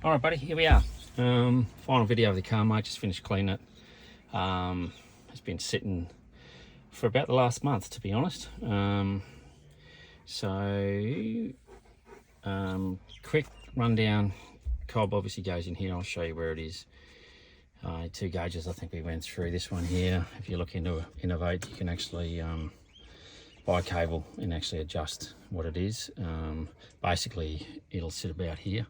All right, buddy, here we are. Final video of the car, mate. Just finished cleaning it. It's been sitting for about the last month, to be honest. Quick rundown. Cob obviously goes in here. I'll show you where it is. 2 gauges, I think we went through. This one here, if you look into Innovate, you can actually buy a cable and actually adjust what it is. Basically, it'll sit about here.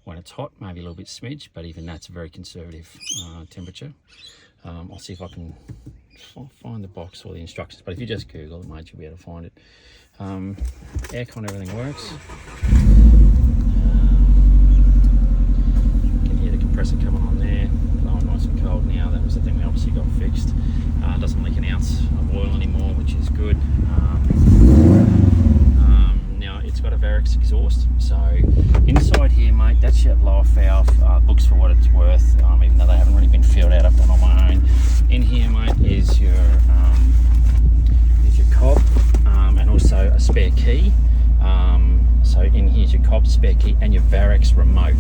When it's hot, maybe a little bit smidge, but even that's a very conservative temperature. I'll see if I can find the box or the instructions, but if you just Google it, mate, you'll be able to find it. Aircon, everything works. You can hear the compressor coming on there, blowing nice and cold now. That was the thing we obviously got fixed. Doesn't leak an ounce of oil anymore, which is good. Now it's got a Varix exhaust, so inside here, mate, that's your lower valve. Looks for what it's worth, even though they haven't really been filled out. I've done on my own. In here, mate, is your cob and also a spare key. So in here's your cob, spare key, and your Varix remote.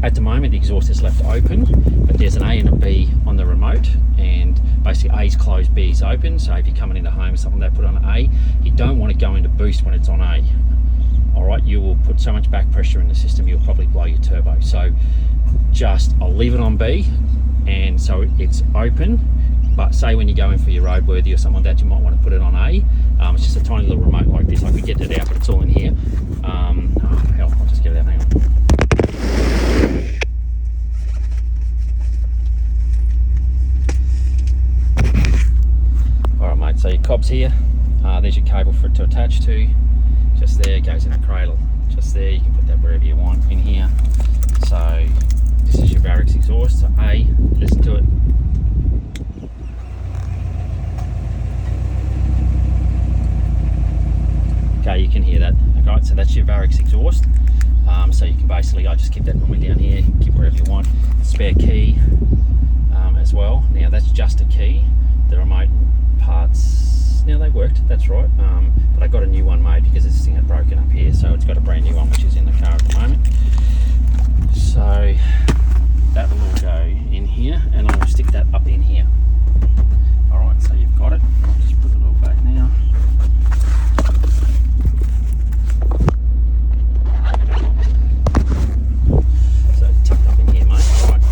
At the moment, the exhaust is left open, but there's an A and a B on the remote, and basically A is closed, B is open. So if you're coming into home or something, they put on A. You don't want to go into boost when it's on A. All right, you will put so much back pressure in the system, you'll probably blow your turbo. So I'll leave it on B, and so it's open. But say when you go in for your roadworthy or something like that, you might want to put it on A. It's just a tiny little remote like this. I could get it out, but it's all in here. Hell, I'll just get it out. Hang on. All right, mate. So your cob's here. There's your cable for it to attach to. Just there, goes in a cradle. Just there, you can put that wherever you want in here. So this is your Varix exhaust. So A, listen to it. Okay, you can hear that. Okay, so that's your Varix exhaust. So you can basically, I just keep that normally down here, keep wherever you want. Spare key as well. Now that's just a key. The remote parts, now they worked, that's right. But I got a new one made because this thing had broken up here. So it's got a brand new one which is in the car at the moment. So that will all go in here, and I'll stick that up in here. All right, so you've got it. I'll just put it all back now.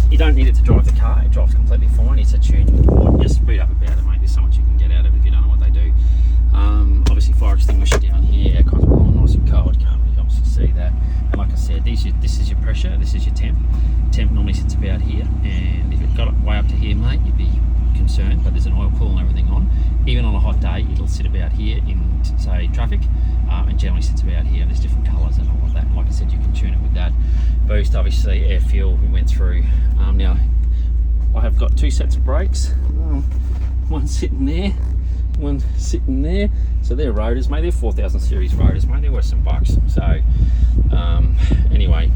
You don't need it to drive the car, it drives completely fine. It's a tuning board. Just read up about it, mate. There's so much you can get out of it if you don't know what they do. Obviously fire extinguisher down here, aircon's blowing nice and cold, can't really obviously see that. And like I said, this is your pressure, this is your temp. Temp normally sits about here, and if it got it way up to here, mate, you'd be concerned, but there's an oil pool and everything on. Even on a hot day, it'll sit about here in, say, traffic, and generally sits about here, and there's different colours and all of that. And like I said, you can tune it with that. Boost, obviously, air fuel, we went through. Now, I have got 2 sets of brakes, one sitting there, one sitting there. So they're rotors, mate. They're 4000 series rotors, mate. They're worth some bucks. So anyway,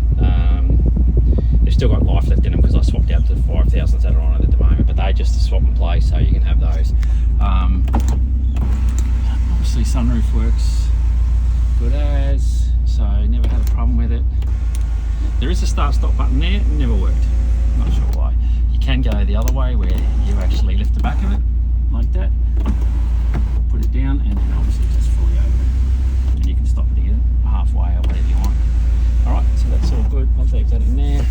they've still got life left in them because I swapped out the 5000s that are on it at the moment, but they just swap and play, so you can have those. Obviously sunroof works good as, so never had a problem with it. There is a start-stop button there, it never worked. Not sure why. You can go the other way where you actually lift the back of it like that, put it down, and then obviously just fully open. And you can stop it again halfway or whatever you want. Alright, so that's all good. I'll leave that in there.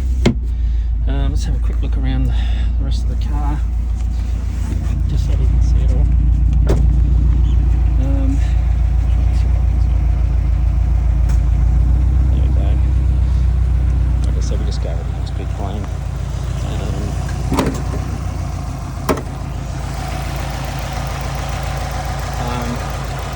Let's have a quick look around the rest of the car, just so you can see it all. There we go. Like I said, we just go with it. It's big plane.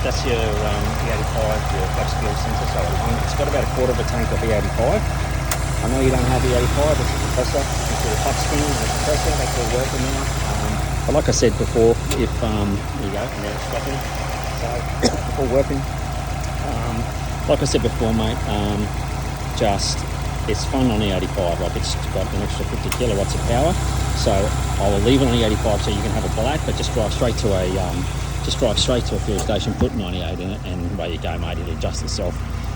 That's your E85, your flex fuel sensor. So it's got about a quarter of a tank of E85. I know you don't have E85, it's a compressor. It's a touchscreen and a compressor, that's all working now. But like I said before, if, there you go, and now it's stopping. So, all working. Like I said before, mate, it's fun on E85, like it's got an extra 50 kilowatts of power. So I will leave it on E85 so you can have a black, but just drive straight to a fuel station, put 98 in it, and away you go, mate. It'll adjust itself.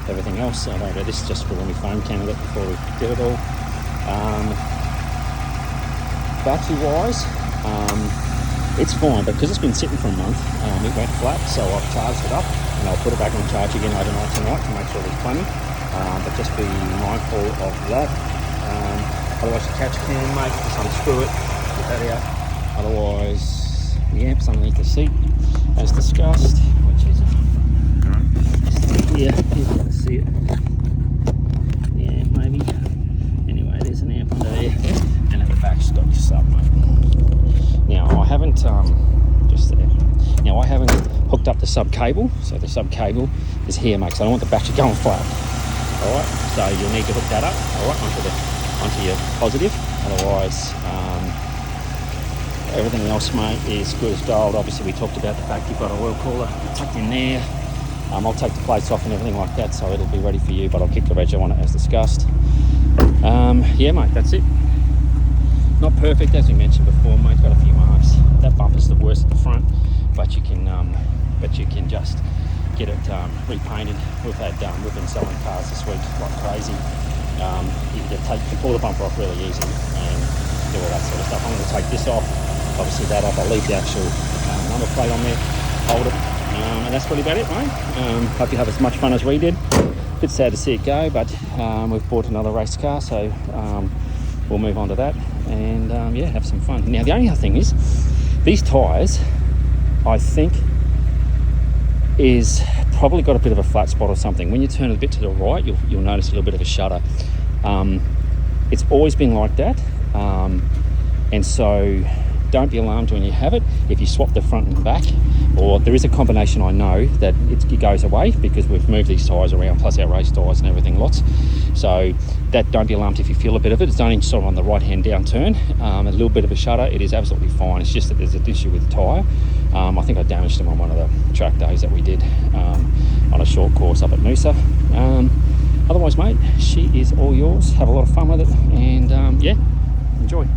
Everything else, I don't know, this is just for when we foam canned it before we did it all. Battery wise, it's fine, but because it's been sitting for a month, it went flat, so I've charged it up and I'll put it back on charge again overnight tonight to make sure there's plenty. But just be mindful of that. Otherwise the catch can, mate, just unscrew it, get that out. Otherwise the amp's underneath the seat as discussed, which is here, you can see it. The amp maybe. Anyway, there's an amp under there, and at the back's got your sub, mate. Now I haven't just there. Now I haven't hooked up the sub cable, so the sub cable is here, mate. So I don't want the battery going flat. All right, so you'll need to hook that up, all right, onto your positive. Otherwise, everything else, mate, is good as gold. Obviously, we talked about the fact you've got a oil cooler tucked in there. I'll take the plates off and everything like that, so it'll be ready for you. But I'll kick the rego on it as discussed. Yeah, mate, that's it. Not perfect, as we mentioned before, mate. Got a few marks. That bumper's the worst at the front, but you can just get it repainted. We've been selling cars this week like crazy. You can pull the bumper off really easy and do all that sort of stuff. I'm going to take this off, obviously that off. I'll leave the actual number plate on there, hold it, and that's really about it, mate. Hope you have as much fun as we did. Bit sad to see it go, but we've bought another race car, so we'll move on to that and yeah, have some fun. Now the only other thing is these tyres, I think, is probably got a bit of a flat spot or something. When you turn it a bit to the right, you'll notice a little bit of a shudder. It's always been like that, and so don't be alarmed when you have it. If you swap the front and back, or there is a combination I know that it goes away because we've moved these tyres around, plus our race tyres and everything lots. So that, don't be alarmed if you feel a bit of it. It's only sort of on the right hand down turn, a little bit of a shudder. It is absolutely fine. It's just that there's an issue with the tyre. I think I damaged them on one of the track days that we did on a short course up at Noosa. Otherwise, mate, she is all yours. Have a lot of fun with it, and yeah, enjoy.